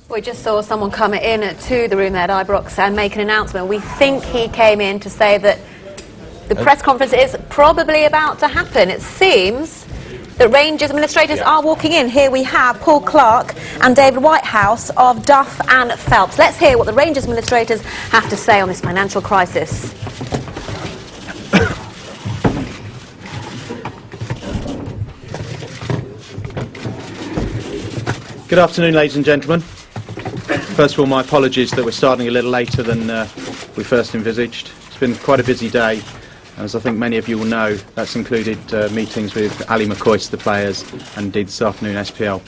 We just saw someone come in to the room there at Ibrox and make an announcement. We think he came in to say that the press conference is probably about to happen. It seems that Rangers administrators are walking in. Here we have Paul Clark and David Whitehouse of Duff and Phelps. Let's hear what the Rangers administrators have to say on this financial crisis. Good afternoon, ladies and gentlemen. First of all, my apologies that we're starting a little later than we first envisaged. It's been quite a busy day, and as I think many of you will know, that's included meetings with Ali McCoist, the players, and indeed this afternoon SPL.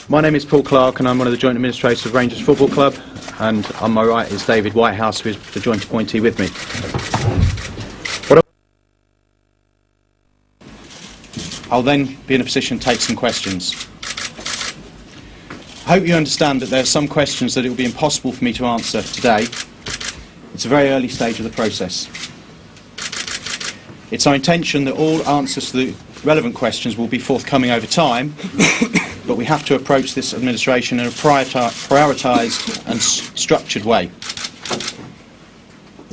My name is Paul Clark, and I'm one of the joint administrators of Rangers Football Club, and on my right is David Whitehouse, who is the joint appointee with me. I'll then be in a position to take some questions. I hope you understand that there are some questions that it will be impossible for me to answer today. It's a very early stage of the process. It's our intention that all answers to the relevant questions will be forthcoming over time, but we have to approach this administration in a prioritised and structured way.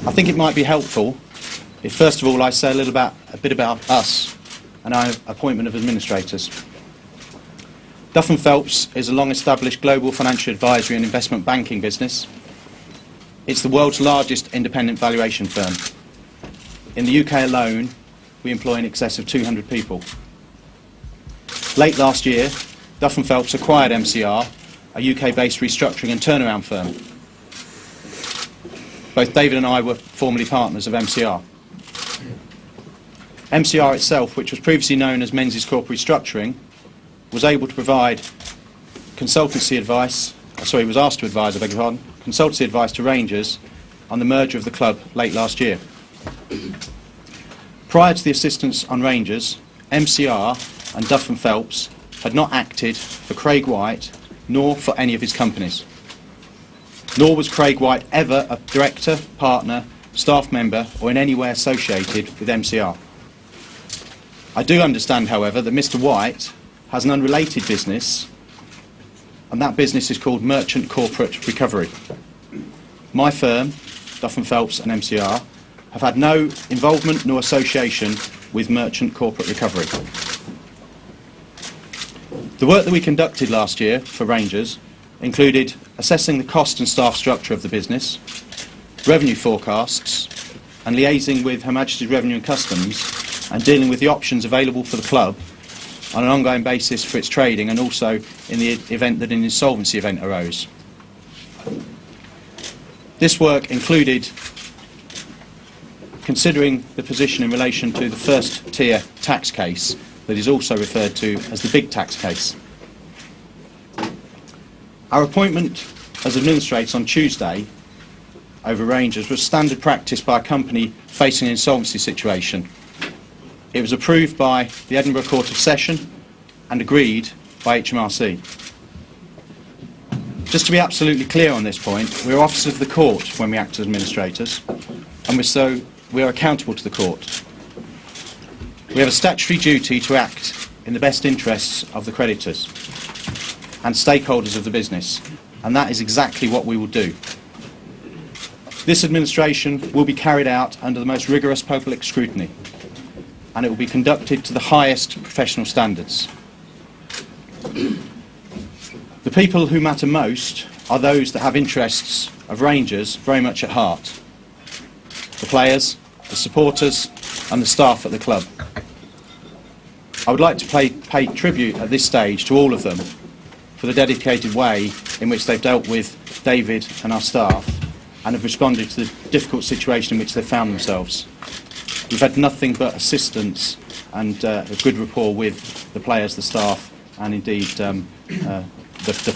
I think it might be helpful if first of all I say a bit about us and our appointment of administrators. Duff & Phelps is a long-established global financial advisory and investment banking business. It's the world's largest independent valuation firm. In the UK alone, we employ in excess of 200 people. Late last year, Duff & Phelps acquired MCR, a UK-based restructuring and turnaround firm. Both David and I were formerly partners of MCR. MCR itself, which was previously known as Menzies Corporate Restructuring, was able to provide consultancy advice, was asked to advise, consultancy advice to Rangers on the merger of the club late last year. Prior to the assistance on Rangers, MCR and Duff & Phelps had not acted for Craig White nor for any of his companies. Nor was Craig White ever a director, partner, staff member or in any way associated with MCR. I do understand, however, that Mr. White has an unrelated business, and that business is called Merchant Corporate Recovery. My firm, Duff & Phelps and MCR, have had no involvement nor association with Merchant Corporate Recovery. The work that we conducted last year for Rangers included assessing the cost and staff structure of the business, revenue forecasts, and liaising with Her Majesty's Revenue and Customs and dealing with the options available for the club on an ongoing basis for its trading and also in the event that an insolvency event arose. This work included considering the position in relation to the first tier tax case that is also referred to as the big tax case. Our appointment as administrator on Tuesday over Rangers was standard practice by a company facing an insolvency situation. It was approved by the Edinburgh Court of Session and agreed by HMRC. Just to be absolutely clear on this point, we are officers of the court when we act as administrators, and we are accountable to the court. We have a statutory duty to act in the best interests of the creditors and stakeholders of the business, and that is exactly what we will do. This administration will be carried out under the most rigorous public scrutiny, and it will be conducted to the highest professional standards. The people who matter most are those that have interests of Rangers very much at heart. The players, the supporters and the staff at the club. I would like to pay tribute at this stage to all of them for the dedicated way in which they've dealt with David and our staff and have responded to the difficult situation in which they've found themselves. We've had nothing but assistance and a good rapport with the players, the staff, and indeed the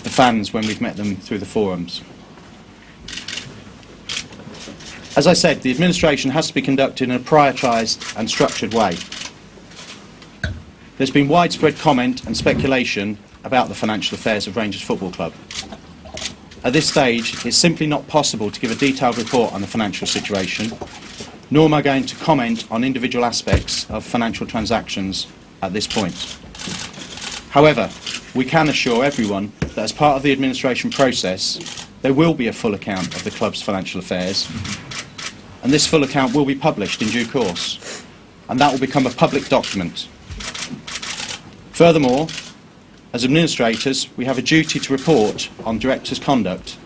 fans when we've met them through the forums. As I said, the administration has to be conducted in a prioritised and structured way. There's been widespread comment and speculation about the financial affairs of Rangers Football Club. At this stage, it's simply not possible to give a detailed report on the financial situation, nor am I going to comment on individual aspects of financial transactions at this point. However, we can assure everyone that as part of the administration process, there will be a full account of the club's financial affairs, and this full account will be published in due course, and that will become a public document. Furthermore, as administrators, we have a duty to report on directors' conduct,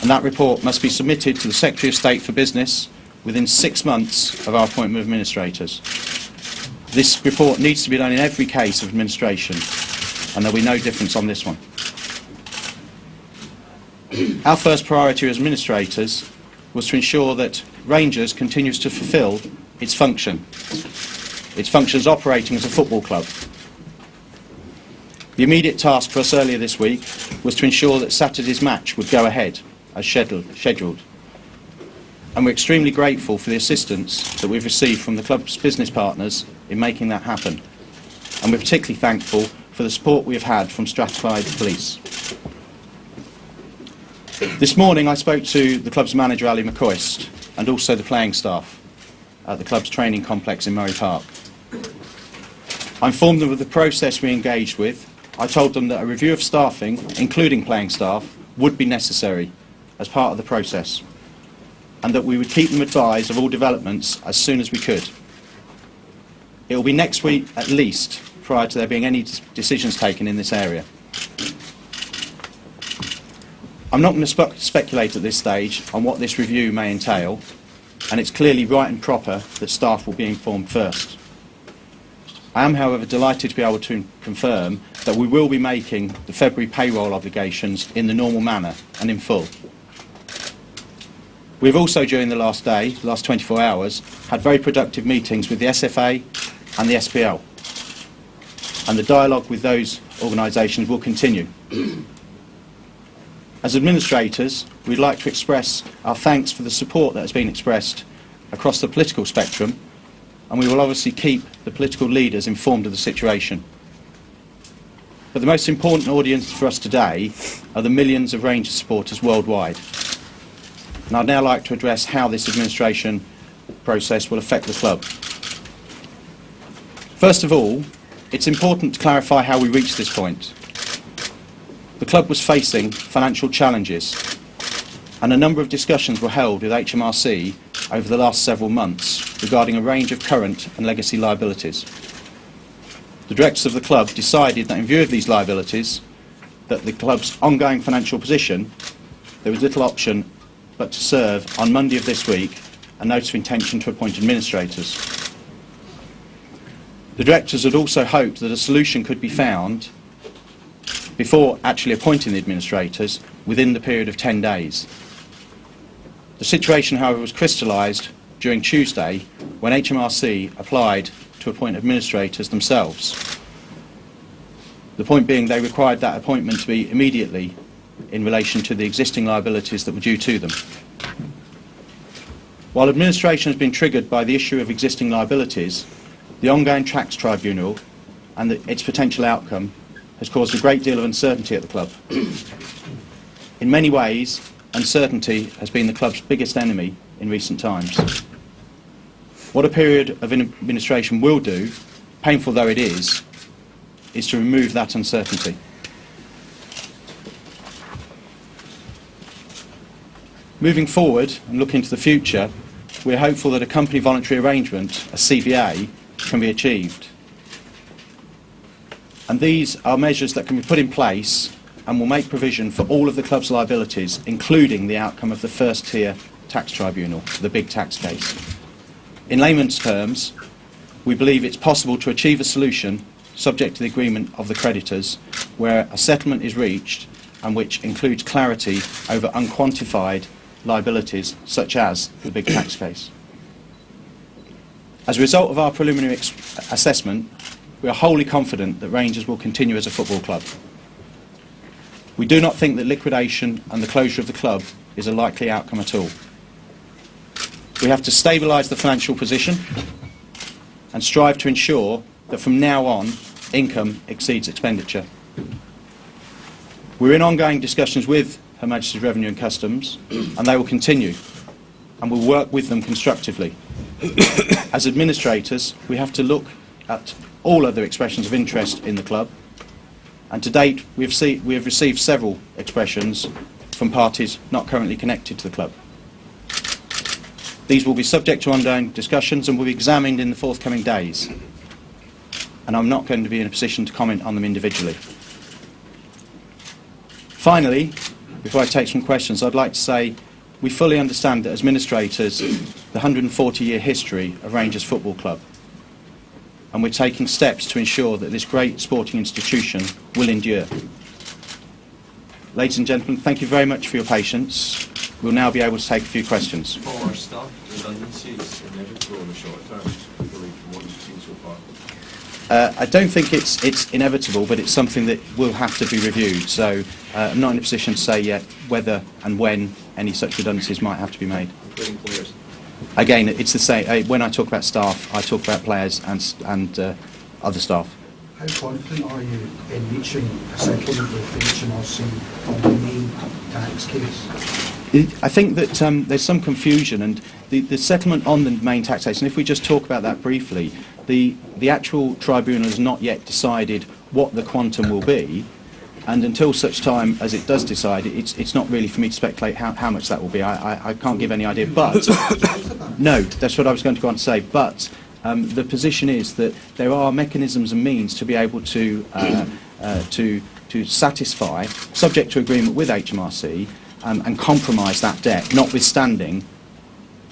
and that report must be submitted to the Secretary of State for Business within 6 months of our appointment of administrators. This report needs to be done in every case of administration, and there will be no difference on this one. Our first priority as administrators was to ensure that Rangers continues to fulfil its function as operating as a football club. The immediate task for us earlier this week was to ensure that Saturday's match would go ahead as scheduled. And we're extremely grateful for the assistance that we've received from the club's business partners in making that happen. And we're particularly thankful for the support we have had from Strathclyde Police. This morning I spoke to the club's manager, Ali McCoist, and also the playing staff at the club's training complex in Murray Park. I informed them of the process we engaged with. I told them that a review of staffing, including playing staff, would be necessary as part of the process, and that we would keep them advised of all developments as soon as we could. It will be next week at least prior to there being any decisions taken in this area. I'm not going to speculate at this stage on what this review may entail, and it's clearly right and proper that staff will be informed first. I am, however, delighted to be able to confirm that we will be making the February payroll obligations in the normal manner and in full. We've also, during the last 24 hours, had very productive meetings with the SFA and the SPL, and the dialogue with those organisations will continue. As administrators, we'd like to express our thanks for the support that has been expressed across the political spectrum, and we will obviously keep the political leaders informed of the situation. But the most important audience for us today are the millions of Rangers supporters worldwide. And I'd now like to address how this administration process will affect the club. First of all, it's important to clarify how we reached this point. The club was facing financial challenges, and a number of discussions were held with HMRC over the last several months regarding a range of current and legacy liabilities. The directors of the club decided that in view of these liabilities, that the club's ongoing financial position, there was little option but to serve on Monday of this week a notice of intention to appoint administrators. The directors had also hoped that a solution could be found before actually appointing the administrators within the period of 10 days. The situation, however, was crystallised during Tuesday when HMRC applied to appoint administrators themselves. The point being they required that appointment to be immediately in relation to the existing liabilities that were due to them. While administration has been triggered by the issue of existing liabilities, the ongoing tax tribunal and its potential outcome has caused a great deal of uncertainty at the club. In many ways, uncertainty has been the club's biggest enemy in recent times. What a period of administration will do, painful though it is to remove that uncertainty. Moving forward and looking to the future, we are hopeful that a company voluntary arrangement, a CVA, can be achieved. And these are measures that can be put in place and will make provision for all of the club's liabilities, including the outcome of the first tier tax tribunal, the big tax case. In layman's terms, we believe it's possible to achieve a solution subject to the agreement of the creditors where a settlement is reached and which includes clarity over unquantified liabilities such as the big tax case. As a result of our preliminary assessment, we are wholly confident that Rangers will continue as a football club. We do not think that liquidation and the closure of the club is a likely outcome at all. We have to stabilise the financial position and strive to ensure that from now on income exceeds expenditure. We're in ongoing discussions with Her Majesty's Revenue and Customs, and they will continue, and we'll work with them constructively. As administrators, we have to look at all other expressions of interest in the club And to date, we have received several expressions from parties not currently connected to the club. These will be subject to ongoing discussions and will be examined in the forthcoming days. And I'm not going to be in a position to comment on them individually. Finally, before I take some questions, I'd like to say we fully understand that as administrators, the 140-year history of Rangers Football Club, and we're taking steps to ensure that this great sporting institution will endure. Ladies and gentlemen, thank you very much for your patience. We'll now be able to take a few questions. For our staff, redundancies inevitable in the short term, I believe, from what you've seen so far? I don't think it's inevitable, but it's something that will have to be reviewed. So I'm not in a position to say yet whether and when any such redundancies might have to be made. Including players? Again, it's the same. When I talk about staff, I talk about players and other staff. How confident are you in reaching a settlement with the HMRC on the main tax case? I think that there's some confusion, and the settlement on the main taxation, if we just talk about that briefly, the actual tribunal has not yet decided what the quantum will be, and until such time as it does decide, it's not really for me to speculate how much that will be. I can't give any idea, but no, that's what I was going to go on to say, but the position is that there are mechanisms and means to be able to satisfy, subject to agreement with HMRC, and compromise that debt, notwithstanding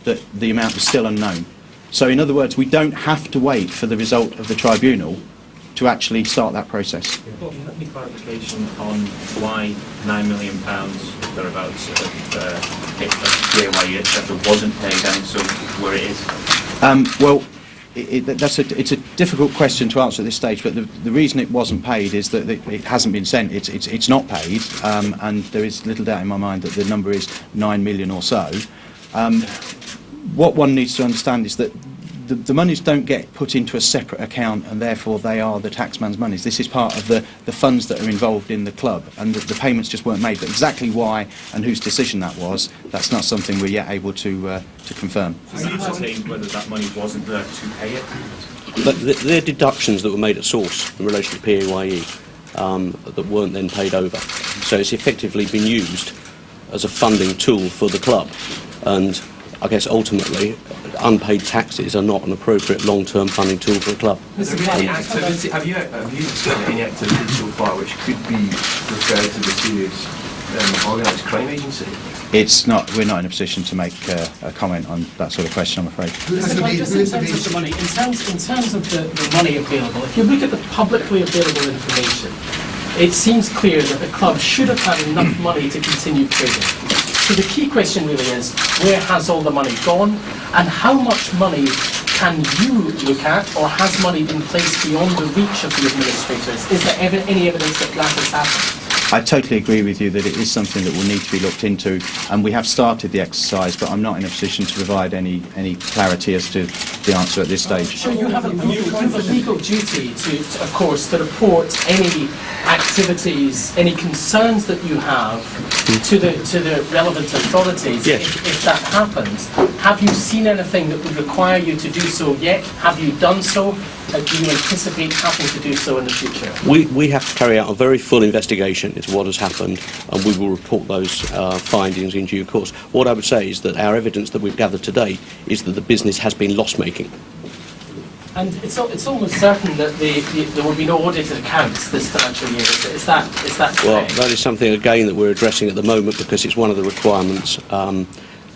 that the amount is still unknown. So in other words, we don't have to wait for the result of the tribunal to actually start that process. Well, let me clarification on why £9 million thereabouts of PAYE etc. wasn't paid down, so where it is. Well, it's a difficult question to answer at this stage, but the reason it wasn't paid is that it hasn't been sent. It's not paid, and there is little doubt in my mind that the number is 9 million or so. What one needs to understand is that the monies don't get put into a separate account, and therefore they are the taxman's monies. This is part of the funds that are involved in the club, and the payments just weren't made. But exactly why and whose decision that was, that's not something we're yet able to confirm. Does that ascertain whether that money wasn't there to pay it? But there are deductions that were made at source in relation to PAYE that weren't then paid over. So it's effectively been used as a funding tool for the club. And I guess ultimately, unpaid taxes are not an appropriate long-term funding tool for a club. Have you discovered any activity so far which could be referred to the serious organised crime agency? It's not. We're not in a position to make a comment on that sort of question, I'm afraid. Just in terms of the money, in terms of the money available, if you look at the publicly available information, it seems clear that the club should have had enough money to continue trading. So the key question really is, where has all the money gone, and how much money can you look at, or has money been placed beyond the reach of the administrators? Is there any evidence that that has happened? I totally agree with you that it is something that will need to be looked into, and we have started the exercise, but I'm not in a position to provide any clarity as to the answer at this stage. So you have a legal duty to, of course, to report any activities, any concerns that you have to the relevant authorities. Yes. If that happens. Have you seen anything that would require you to do so yet? Have you done so? Do you anticipate having to do so in the future? We have to carry out a very full investigation into what has happened, and we will report those findings in due course. What I would say is that our evidence that we've gathered today is that the business has been loss-making. And it's almost certain that there will be no audited accounts this financial year. Is that correct? Well, that is something, again, that we're addressing at the moment because it's one of the requirements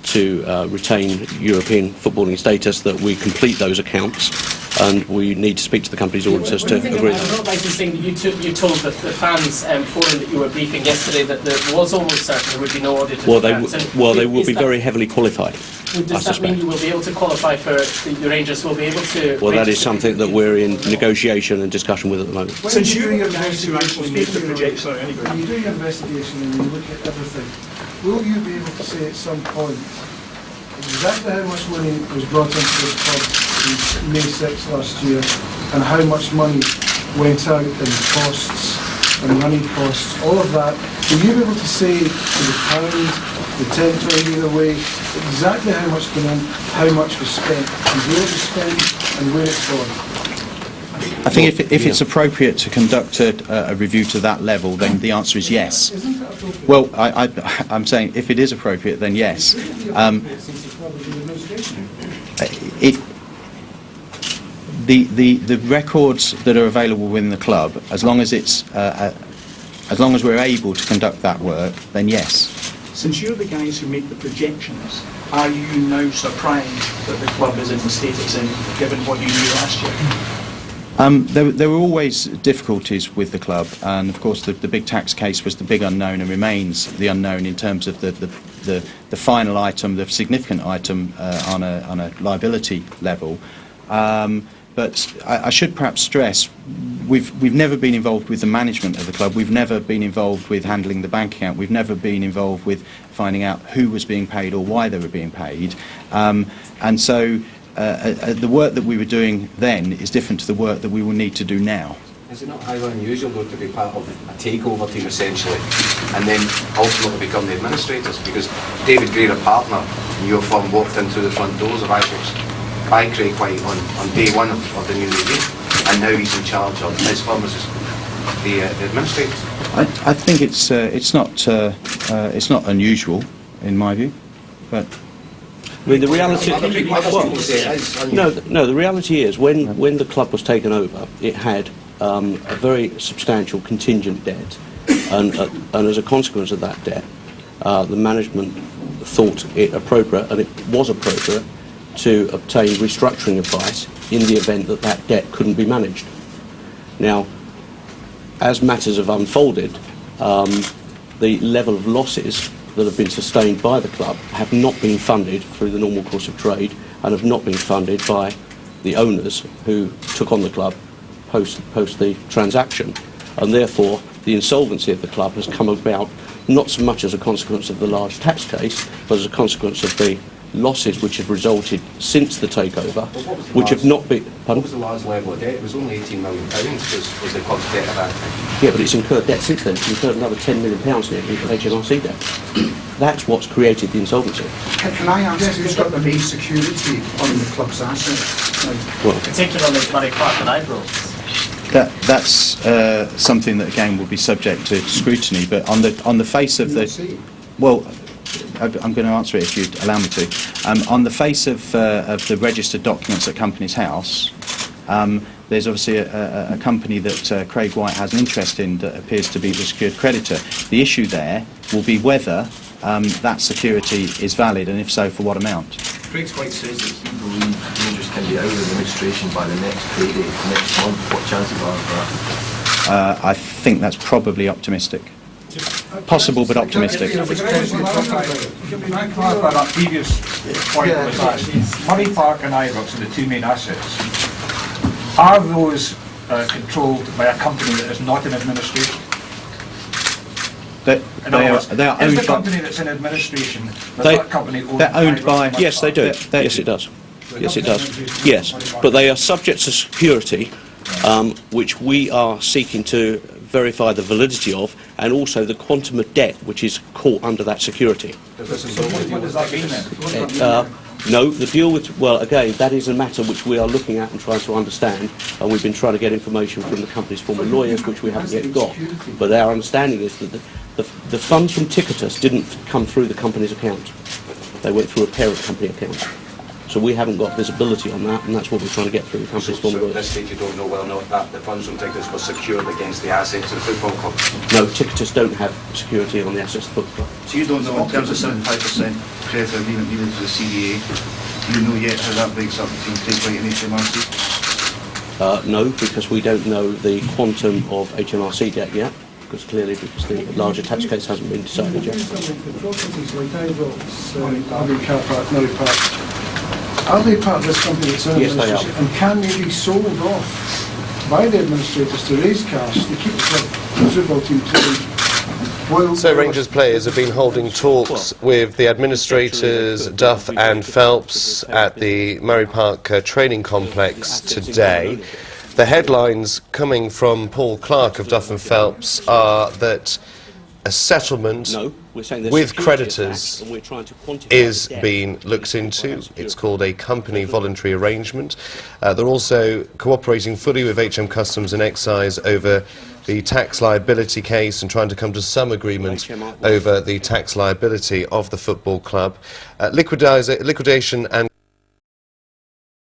to retain European footballing status that we complete those accounts, and we need to speak to the company's auditors to agree. I'm not right in saying that you told the fans forum that you were briefing yesterday that there was almost certain there would be no audited accounts. They will be very heavily qualified. Does that mean you will be able to qualify for the Rangers will be able to? Well, that is something that we're in negotiation and discussion with at the moment. Since you're doing your investigation, when you do your investigation and you look at everything, will you be able to say at some point exactly how much money was brought into this club in May 6 last year, and how much money went out in costs and running costs, all of that? Will you be able to say to the pound, the 10, 20 either way, exactly how much came in, how much was spent, and where it was spent, and where it's gone? I think if it's appropriate to conduct a review to that level, then the answer is yes. Well, I'm saying if it is appropriate, then yes. The records that are available within the club, as long as we're able to conduct that work, then yes. Since you're the guys who make the projections, are you now surprised that the club is in the state it's in, given what you knew last year? There were always difficulties with the club, and of course the big tax case was the big unknown and remains the unknown in terms of the final item, the significant item on a liability level. But I should perhaps stress, we've never been involved with the management of the club. We've never been involved with handling the bank account. We've never been involved with finding out who was being paid or why they were being paid. And so the work that we were doing then is different to the work that we will need to do now. Is it not highly unusual, though, to be part of a takeover team, essentially, and then ultimately become the administrators? Because David Gray, a partner in your firm, walked in through the front doors of Ibrox by Craig White on day one of the new regime, and now he's in charge of his firm as the administrator. I think it's not unusual, in my view, but. I mean, the reality. No. The reality is, when the club was taken over, it had a very substantial contingent debt, and as a consequence of that debt, the management thought it appropriate, and it was appropriate, to obtain restructuring advice in the event that that debt couldn't be managed. Now, as matters have unfolded, the level of losses that have been sustained by the club have not been funded through the normal course of trade and have not been funded by the owners who took on the club post the transaction. And therefore, the insolvency of the club has come about not so much as a consequence of the large tax case, but as a consequence of the losses which have resulted since the takeover, which have not been... What was the large level of debt? It was only £18 million was the club's debt at that time. Yeah, but it's incurred debt since then. It's incurred another £10 million nearly for HMRC debt. That's what's created the insolvency. Can I ask who's got the main security on the club's assets? Well, Particularly Murray Park and Ibrox. That's something that again will be subject to scrutiny. But on the face of the, well, I'm going to answer it if you'd allow me to. On the face of the registered documents at Companies House, there's obviously a company that Craig White has an interest in that appears to be the secured creditor. The issue there will be whether that security is valid, and if so, for what amount. Craig White says that he believes Rangers can be out of administration by the next payday, next month. What chances are of that? I think that's probably optimistic. Possible, but optimistic. Can I clarify that previous point that was asked? Murray Park and Ibrox are the two main assets. Are those controlled by a company that is not in administration? They are is owned the by... company that's in administration, that company owned They're owned by... yes, they do. Yes, it does. Yes, it does. Yes, but they are subject to security, which we are seeking to verify the validity of, and also the quantum of debt which is caught under that security. What does that mean then? No, the deal with, well, again, that is a matter which we are looking at and trying to understand, and we've been trying to get information from the company's former lawyers, which we haven't yet got. But our understanding is that the funds from Ticketus didn't come through the company's account. They went through a parent company account. So we haven't got visibility on that, and that's what we're trying to get through the company's former So lawyers. at this stage you don't know whether or not that the funds from Ticketus were secured against the assets of the football club? No, Ticketus don't have security on the assets of the football club. So you don't know, in terms of 75% credit agreement needed to the CDA, do you know yet how that breaks up between Craig White and HMRC? No, because we don't know the quantum of HMRC debt yet, because clearly because the larger tax case hasn't been decided yet. The properties like Ibrox, Abbey Car Park, Murray Park, are they part of this company that's in Yes, they are. administration? And can they be sold off by the administrators to raise cash to keep the football team playing? So Rangers players have been holding talks with the administrators Duff and Phelps at the Murray Park training complex today. The headlines coming from Paul Clark of Duff and Phelps are that a settlement No, we're saying there's with security creditors attached, and we're trying to quantify is the debt. being looked into. It's called a company voluntary arrangement. They're also cooperating fully with HM Customs and Excise over the tax liability case and trying to come to some agreement over the tax liability of the football club. Liquidation and